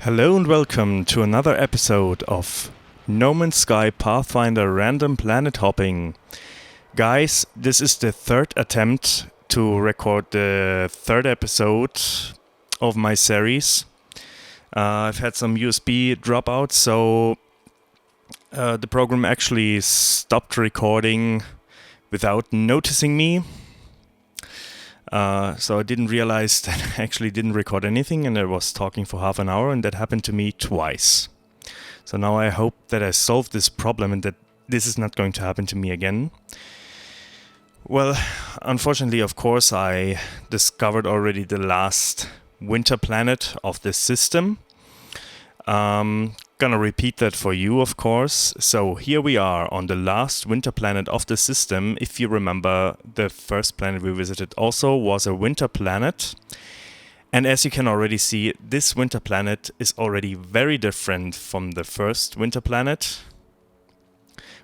Hello and welcome to another episode of No Man's Sky Pathfinder Random Planet Hopping. Guys, this is the third attempt to record the third episode of my series. I've had some USB dropouts, so the program actually stopped recording without noticing me. So I didn't realize that I actually didn't record anything, and I was talking for half an hour, and that happened to me twice. So now I hope that I solved this problem and that this is not going to happen to me again. Well, unfortunately, of course, I discovered already the last winter planet of this system. Gonna repeat that for you, of course. So here we are on the last winter planet of the system. If you remember, the first planet we visited also was a winter planet. And as you can already see, this winter planet is already very different from the first winter planet.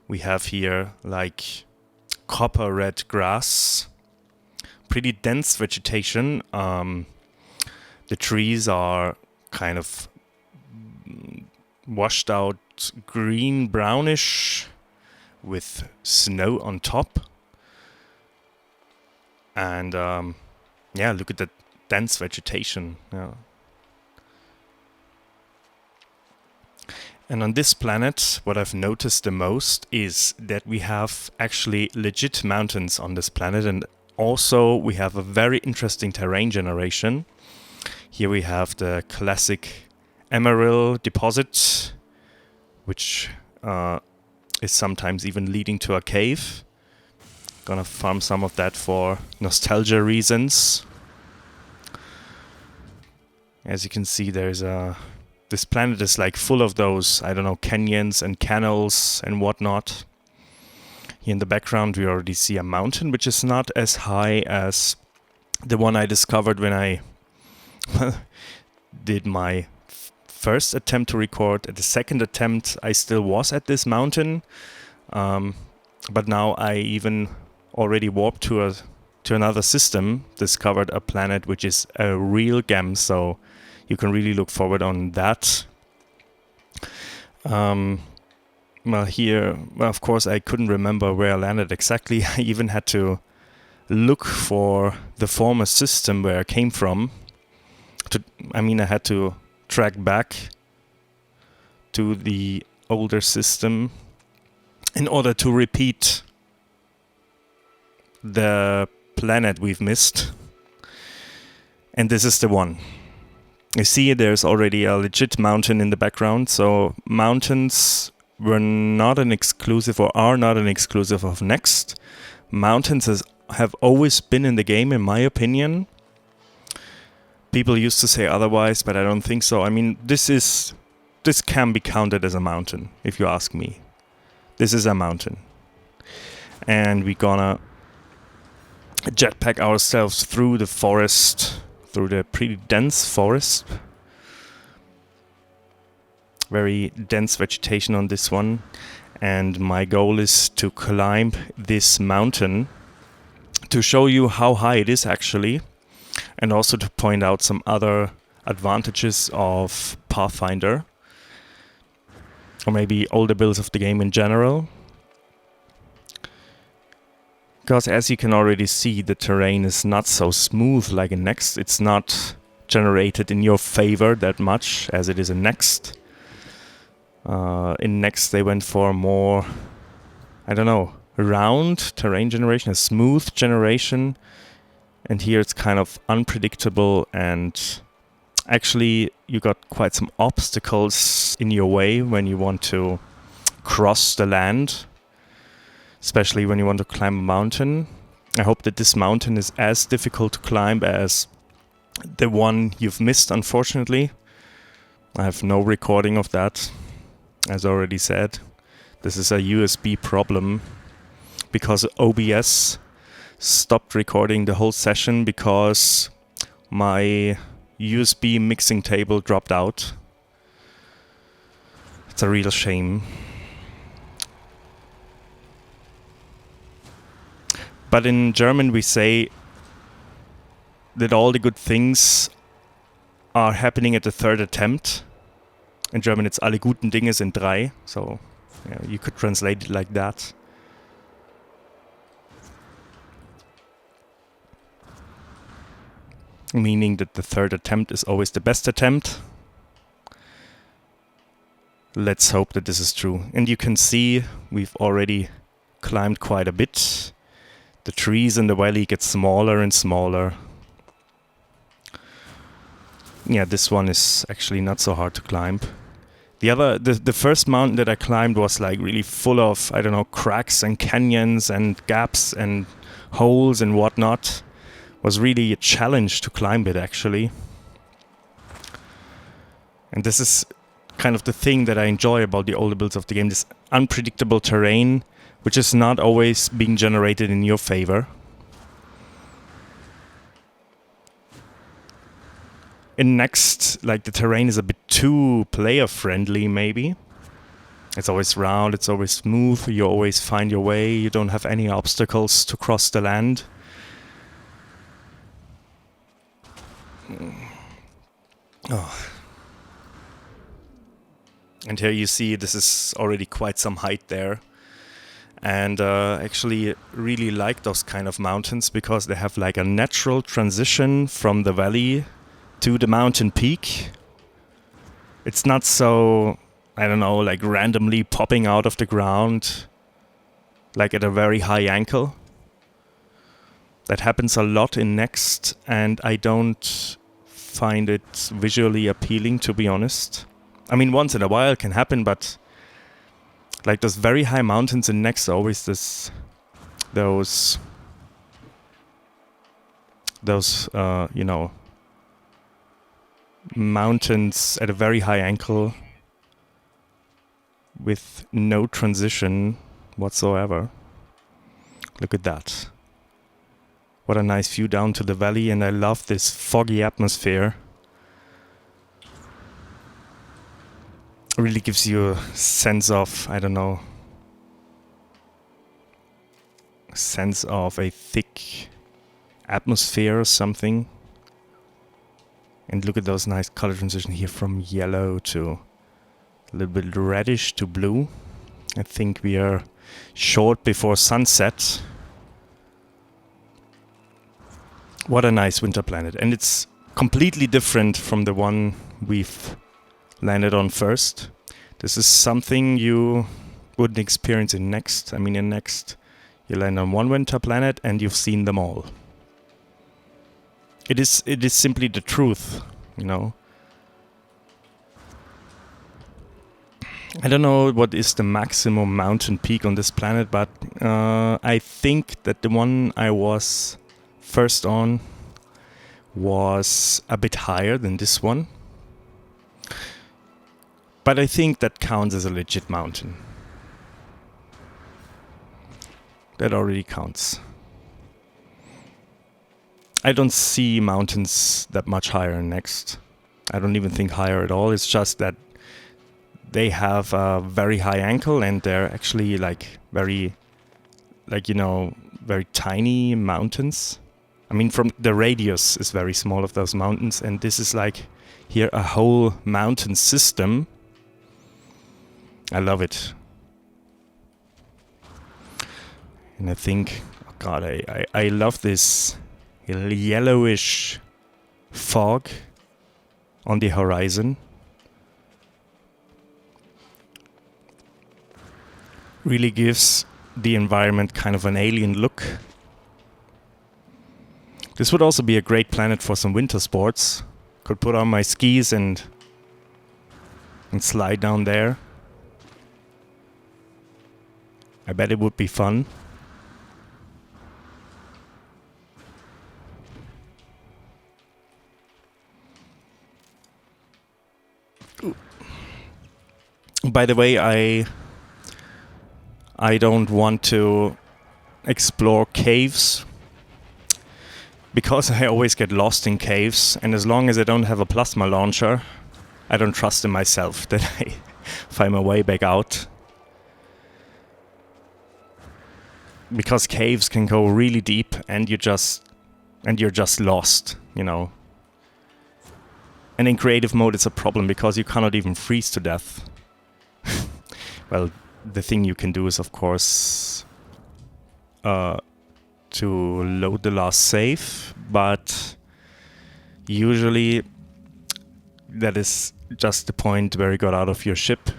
We have here like copper red grass, pretty dense vegetation. The trees are kind of washed out green brownish with snow on top. And yeah, look at that dense vegetation. Yeah. And on this planet, what I've noticed the most is that we have actually legit mountains on this planet, and also we have a very interesting terrain generation. Here we have the classic emerald deposit, which is sometimes even leading to a cave. Gonna farm some of that for nostalgia reasons. As you can see, this planet is like full of those, I don't know, canyons and canals and whatnot. Here in the background we already see a mountain, which is not as high as the one I discovered when I did my first attempt to record. At the second attempt I still was at this mountain, but now I even already warped to another system, discovered a planet which is a real gem, so you can really look forward on that. Well, here, of course, I couldn't remember where I landed exactly. I even had to look for the former system where I came from. I had to track back to the older system in order to repeat the planet we've missed. And this is the one. You see, there's already a legit mountain in the background. So mountains were not an exclusive, or are not an exclusive of Next. Mountains have always been in the game, in my opinion. People used to say otherwise, but I don't think so. This can be counted as a mountain, if you ask me. This is a mountain. And we're gonna jetpack ourselves through the forest, through the pretty dense forest. Very dense vegetation on this one. And my goal is to climb this mountain to show you how high it is actually, and also to point out some other advantages of Pathfinder, or maybe older builds of the game in general. Because as you can already see, the terrain is not so smooth like in Next. It's not generated in your favor that much as it is in Next. In Next they went for more, round terrain generation, a smooth generation. And here it's kind of unpredictable, and actually you got quite some obstacles in your way when you want to cross the land, especially when you want to climb a mountain. I hope that this mountain is as difficult to climb as the one you've missed, unfortunately. I have no recording of that, as already said. This is a USB problem, because OBS stopped recording the whole session because my USB mixing table dropped out. It's a real shame. But in German we say that all the good things are happening at the third attempt. In German it's alle guten Dinge sind drei, so yeah, you could translate it like that. Meaning that the third attempt is always the best attempt. Let's hope that this is true. And you can see we've already climbed quite a bit. The trees in the valley get smaller and smaller. Yeah, this one is actually not so hard to climb. The first mountain that I climbed was like really full of, I don't know, cracks and canyons and gaps and holes and whatnot. Was really a challenge to climb it, actually. And this is kind of the thing that I enjoy about the older builds of the game, this unpredictable terrain, which is not always being generated in your favor. In Next, like, the terrain is a bit too player-friendly, maybe. It's always round, it's always smooth, you always find your way, you don't have any obstacles to cross the land. Oh. And here you see this is already quite some height there. And actually really like those kind of mountains because they have like a natural transition from the valley to the mountain peak. It's not so, I don't know, like randomly popping out of the ground, like at a very high angle. That happens a lot in Next, and I don't find it visually appealing, to be honest. I mean, once in a while it can happen, but like those very high mountains in Next are always those you know, mountains at a very high angle with no transition whatsoever. Look at that. What a nice view down to the valley, and I love this foggy atmosphere. It really gives you a sense of, I don't know, a sense of a thick atmosphere or something. And look at those nice color transition here from yellow to a little bit reddish to blue. I think we are short before sunset. What a nice winter planet. And it's completely different from the one we've landed on first. This is something you wouldn't experience in Next. I mean, in Next, you land on one winter planet and you've seen them all. It is simply the truth, you know. I don't know what is the maximum mountain peak on this planet, but I think that the one I was first on was a bit higher than this one. But I think that counts as a legit mountain. That already counts. I don't see mountains that much higher in Next. I don't even think higher at all. It's just that they have a very high angle and they're actually like very, like, you know, very tiny mountains. I mean, from the radius is very small of those mountains, and this is like here a whole mountain system. I love it. And I think, oh God, I love this yellowish fog on the horizon. Really gives the environment kind of an alien look. This would also be a great planet for some winter sports. Could put on my skis and slide down there. I bet it would be fun. By the way, I don't want to explore caves because I always get lost in caves, and as long as I don't have a plasma launcher, I don't trust in myself that I find my way back out. Because caves can go really deep and you're just lost, you know. And in creative mode it's a problem because you cannot even freeze to death. Well, the thing you can do is, of course, to load the last save, but usually that is just the point where you got out of your ship.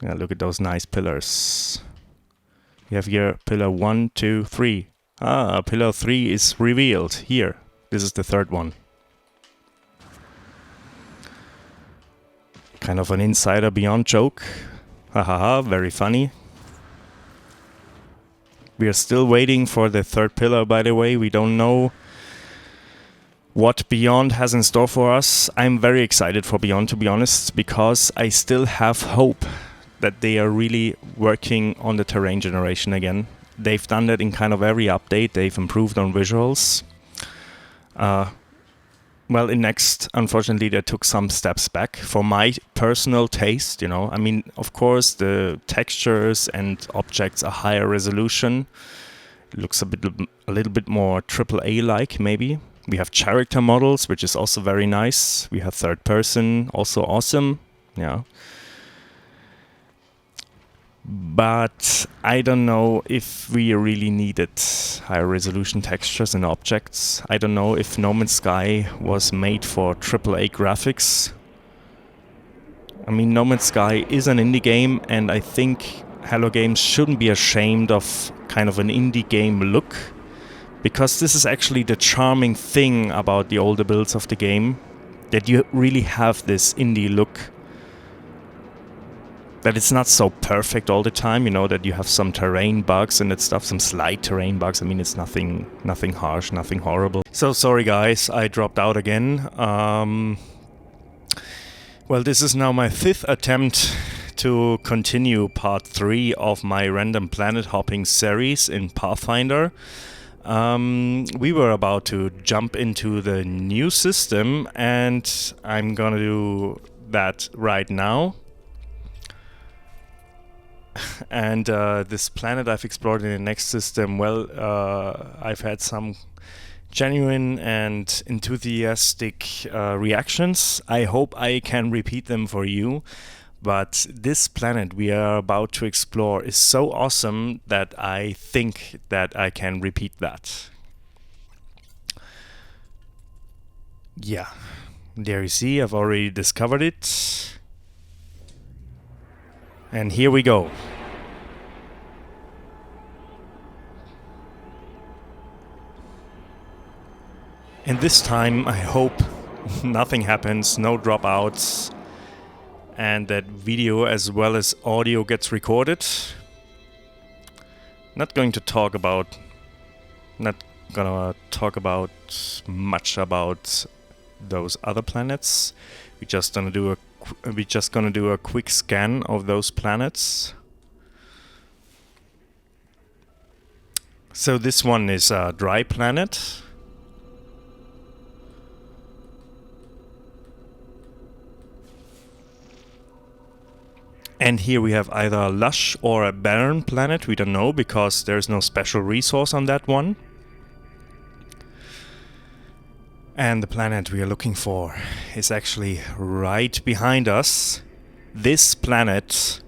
Yeah, look at those nice pillars. We have here pillar 1, 2, 3. Ah, pillar 3 is revealed here. This is the third one. Kind of an Insider Beyond joke. Hahaha, very funny. We are still waiting for the third pillar, by the way. We don't know what Beyond has in store for us. I'm very excited for Beyond, to be honest, because I still have hope that they are really working on the terrain generation again. They've done that in kind of every update. They've improved on visuals. Well, in Next, unfortunately, they took some steps back for my personal taste, you know. I mean, of course, the textures and objects are higher resolution. It looks a little bit more AAA-like, maybe. We have character models, which is also very nice. We have third person, also awesome. Yeah. But I don't know if we really needed higher resolution textures and objects. I don't know if No Man's Sky was made for AAA graphics. I mean, No Man's Sky is an indie game, and I think Hello Games shouldn't be ashamed of kind of an indie game look, because this is actually the charming thing about the older builds of the game, that you really have this indie look. That it's not so perfect all the time, you know, that you have some terrain bugs and that stuff, some slight terrain bugs. I mean, it's nothing harsh, nothing horrible. So sorry guys, I dropped out again. Well, this is now my 5th attempt to continue part 3 of my random planet hopping series in Pathfinder. We were about to jump into the new system, and I'm gonna do that right now. And this planet I've explored in the Next system, well, I've had some genuine and enthusiastic reactions. I hope I can repeat them for you. But this planet we are about to explore is so awesome that I think that I can repeat that. Yeah, there you see, I've already discovered it. And here we go. And this time I hope nothing happens, no dropouts, and that video as well as audio gets recorded. Not gonna talk about much about those other planets. We're just gonna do a quick scan of those planets. So this one is a dry planet. And here we have either a lush or a barren planet. We don't know because there's no special resource on that one. And the planet we are looking for is actually right behind us. This planet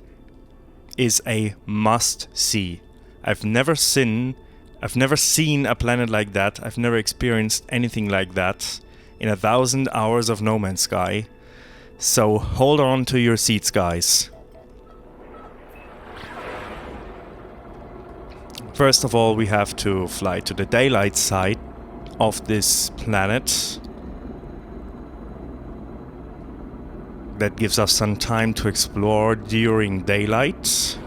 is a must-see. I've never seen a planet like that. I've never experienced anything like that in 1,000 hours of No Man's Sky. So hold on to your seats, guys. First of all, we have to fly to the daylight side of this planet. That gives us some time to explore during daylight.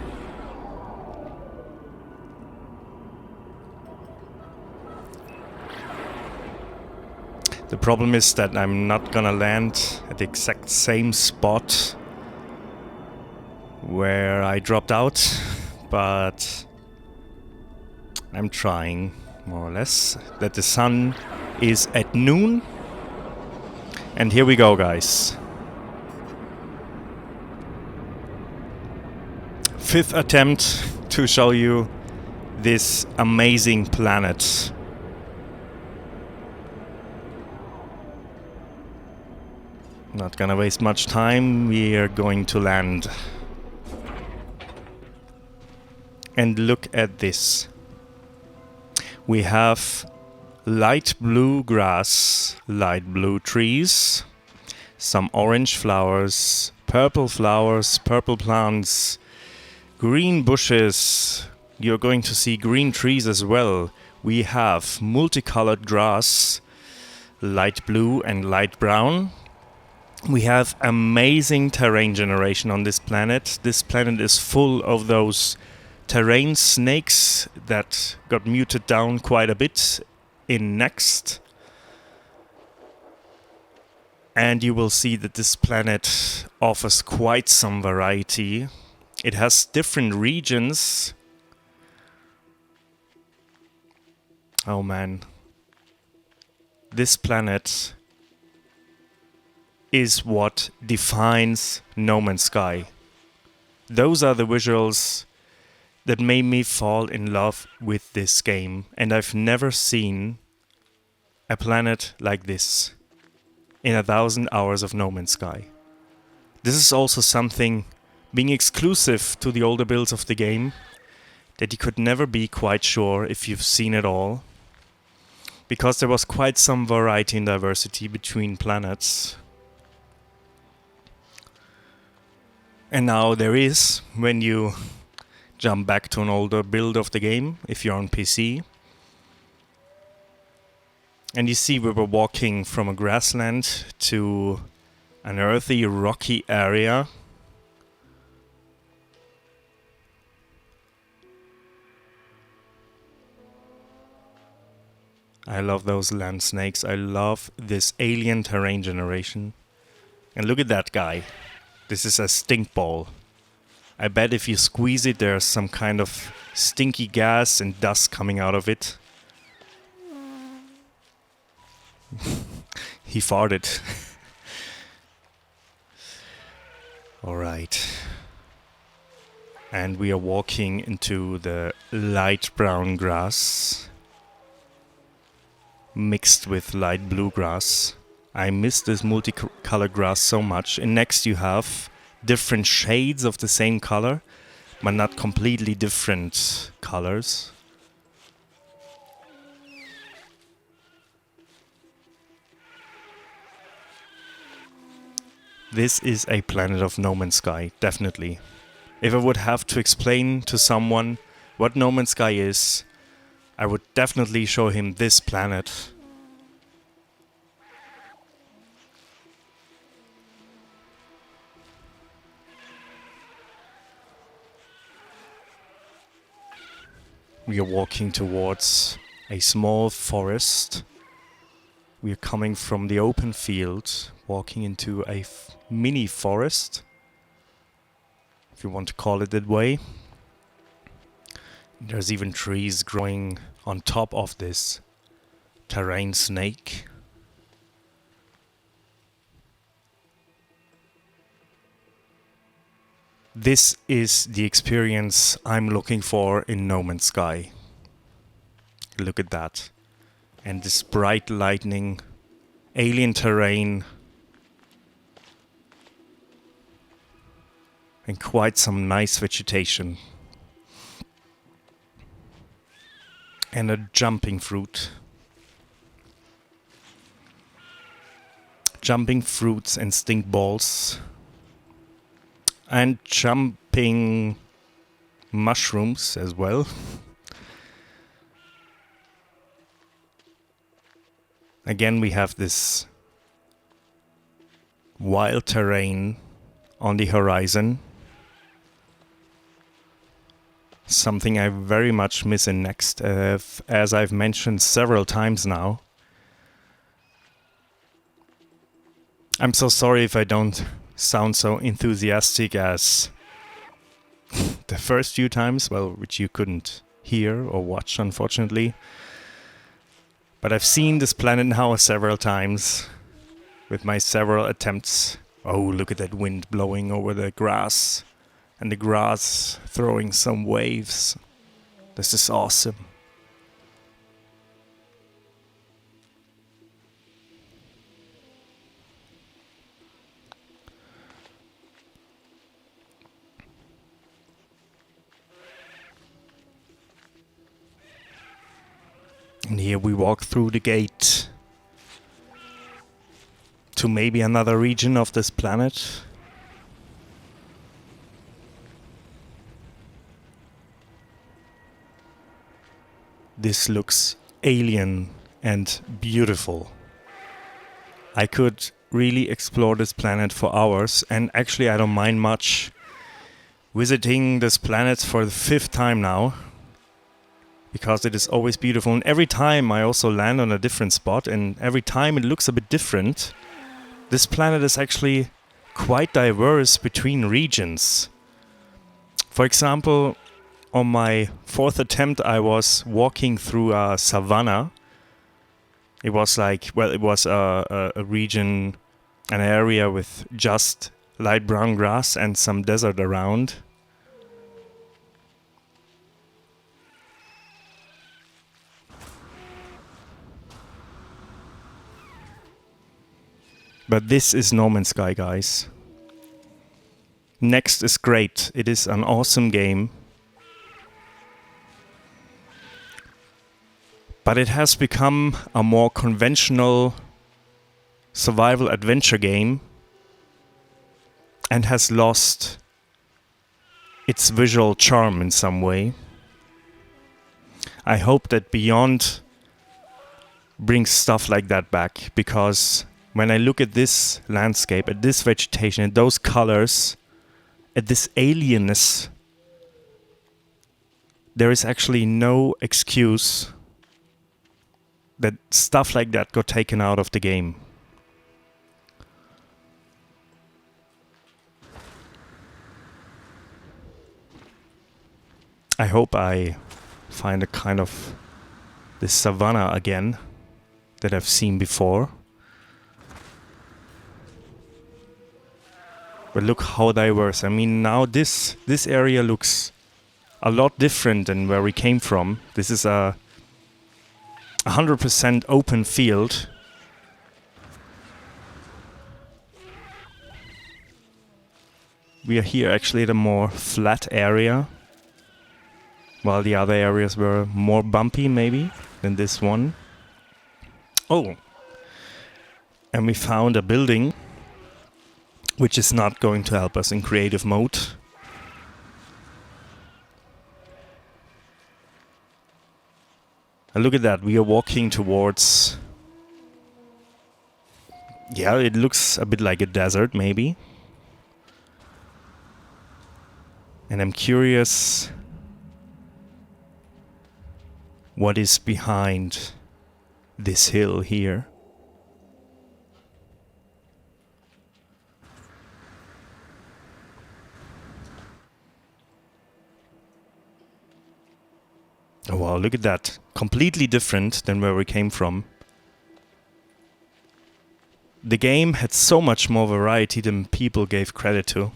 The problem is that I'm not gonna land at the exact same spot where I dropped out, but I'm trying, more or less, that the sun is at noon. And here we go, guys. 5th attempt to show you this amazing planet. Not gonna waste much time, we are going to land. And look at this. We have light blue grass, light blue trees, some orange flowers, purple plants, green bushes. You're going to see green trees as well. We have multicolored grass, light blue and light brown. We have amazing terrain generation on this planet. This planet is full of those terrain snakes that got muted down quite a bit in Next. And you will see that this planet offers quite some variety. It has different regions. Oh man. This planet is what defines No Man's Sky. Those are the visuals that made me fall in love with this game, and I've never seen a planet like this in 1,000 hours of No Man's Sky. This is also something, being exclusive to the older builds of the game, that you could never be quite sure if you've seen it all, because there was quite some variety and diversity between planets. And now there is, when you jump back to an older build of the game, if you're on PC. And you see we were walking from a grassland to an earthy, rocky area. I love those land snakes. I love this alien terrain generation. And look at that guy. This is a stink ball. I bet if you squeeze it, there's some kind of stinky gas and dust coming out of it. He farted. Alright. And we are walking into the light brown grass mixed with light blue grass. I miss this multicolored grass so much. And next you have different shades of the same color, but not completely different colors. This is a planet of No Man's Sky, definitely. If I would have to explain to someone what No Man's Sky is, I would definitely show him this planet. We are walking towards a small forest. We are coming from the open field, walking into a mini forest, if you want to call it that way. There's even trees growing on top of this terrain snake. This is the experience I'm looking for in No Man's Sky. Look at that. And this bright lightning, alien terrain, and quite some nice vegetation. And a jumping fruit. Jumping fruits and stink balls. And jumping mushrooms as well. Again, we have this wild terrain on the horizon. Something I very much miss in Next, as I've mentioned several times now. I'm so sorry if I don't sound so enthusiastic as the first few times, well, which you couldn't hear or watch, unfortunately. But I've seen this planet now several times with my several attempts. Oh, look at that wind blowing over the grass. And the grass throwing some waves. This is awesome. And here we walk through the gate to maybe another region of this planet. This looks alien and beautiful. I could really explore this planet for hours, and actually I don't mind much visiting this planet for the 5th time now, because it is always beautiful, and every time I also land on a different spot, and every time it looks a bit different. This planet is actually quite diverse between regions. For example, on my 4th attempt I was walking through a savanna. It was like, well, it was a region, an area with just light brown grass and some desert around. But this is No Man's Sky, guys. Next is great. It is an awesome game. But it has become a more conventional survival adventure game and has lost its visual charm in some way. I hope that Beyond brings stuff like that back, because when I look at this landscape, at this vegetation, at those colors, at this alienness, there is actually no excuse that stuff like that got taken out of the game. I hope I find a kind of this savanna again that I've seen before. But look how diverse. I mean, now this area looks a lot different than where we came from. This is a 100% open field. We are here actually at a more flat area, while the other areas were more bumpy maybe than this one. Oh, and we found a building which is not going to help us in creative mode. And look at that, we are walking towards... Yeah, it looks a bit like a desert maybe. And I'm curious what is behind this hill here. Oh wow, look at that. Completely different than where we came from. The game had so much more variety than people gave credit to.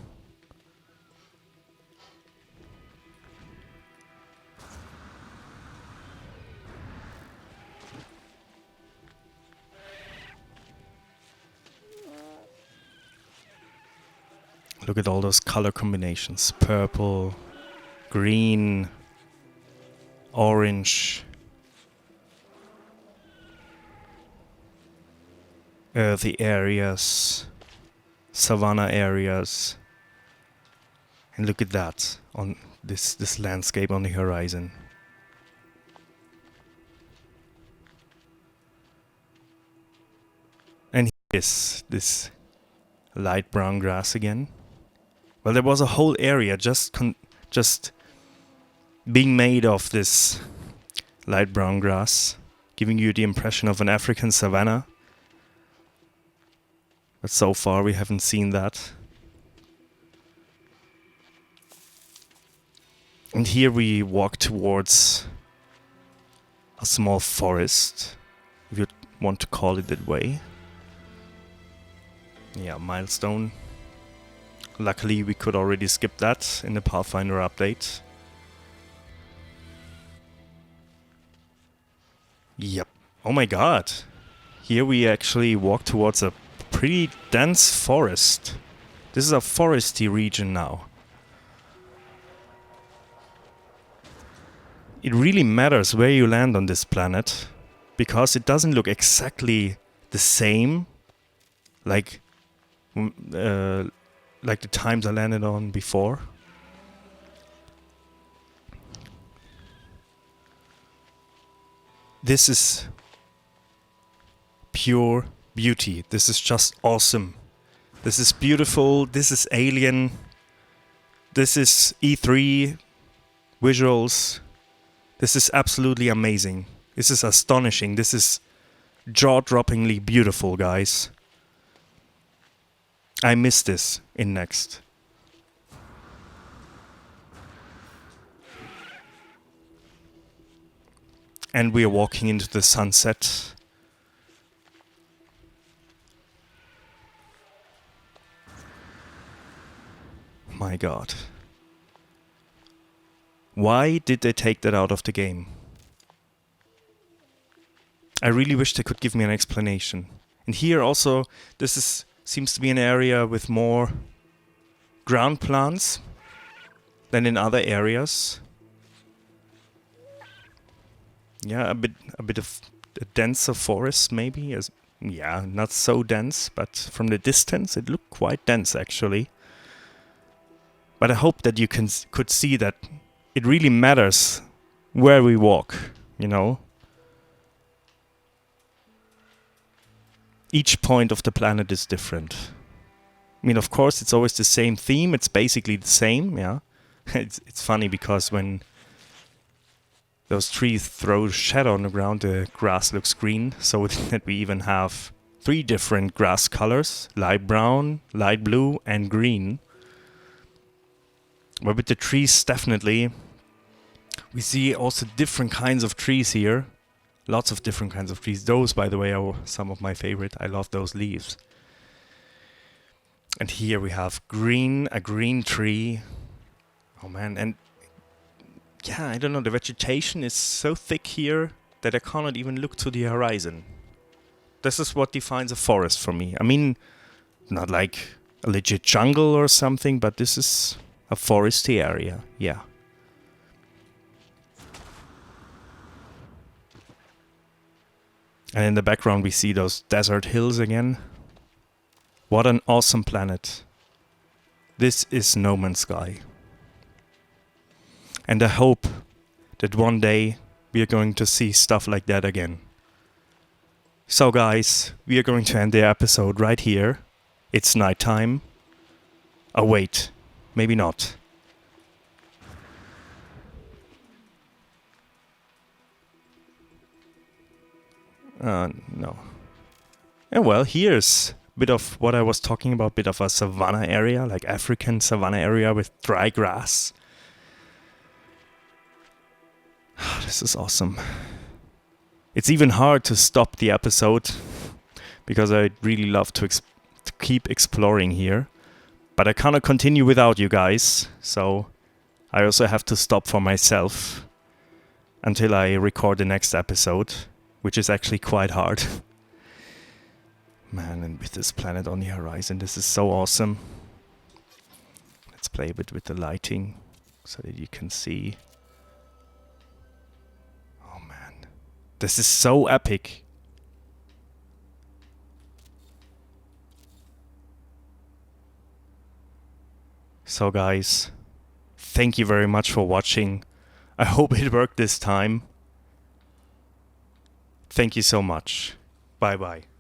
Look at all those color combinations. Purple, green, orange, earthy areas, savanna areas. And look at that on this landscape on the horizon. And here is this light brown grass again. Well, there was a whole area just being made of this light brown grass, giving you the impression of an African savanna. But so far we haven't seen that. And here we walk towards a small forest, if you want to call it that way. Yeah, milestone. Luckily we could already skip that in the Pathfinder update. Yep. Oh my god. Here we actually walk towards a pretty dense forest. This is a foresty region now. It really matters where you land on this planet. because it doesn't look exactly the same like the times I landed on before. This is pure beauty. This is just awesome. This is beautiful. This is alien. This is E3 visuals. This is absolutely amazing. This is astonishing. This is jaw-droppingly beautiful, guys. I miss this in Next. And we are walking into the sunset. My God. Why did they take that out of the game? I really wish they could give me an explanation. And here also, seems to be an area with more ground plants than in other areas. Yeah, a bit of a denser forest maybe. Yeah, not so dense, but from the distance it looked quite dense actually. But I hope that you could see that it really matters where we walk, you know. Each point of the planet is different. I mean, of course, it's always the same theme. It's basically the same, yeah. It's funny because when those trees throw shadow on the ground, the grass looks green. So that we even have 3 different grass colors: light brown, light blue, and green. But with the trees, definitely, we see also different kinds of trees here. Lots of different kinds of trees. Those, by the way, are some of my favorite. I love those leaves. And here we have a green tree. Oh man, and yeah, I don't know, the vegetation is so thick here that I cannot even look to the horizon. This is what defines a forest for me. I mean, not like a legit jungle or something, but this is a foresty area, yeah. And in the background we see those desert hills again. What an awesome planet. This is No Man's Sky. And I hope that one day we are going to see stuff like that again. So guys, we are going to end the episode right here. It's nighttime. Oh wait, maybe not. No. Yeah, well, here's a bit of what I was talking about, bit of a savanna area, like African savanna area with dry grass. This is awesome. It's even hard to stop the episode because I really love to keep exploring here. But I cannot continue without you guys, so I also have to stop for myself until I record the next episode, which is actually quite hard. Man, and with this planet on the horizon, this is so awesome. Let's play a bit with the lighting so that you can see. Oh man, this is so epic. So guys, thank you very much for watching. I hope it worked this time. Thank you so much. Bye bye.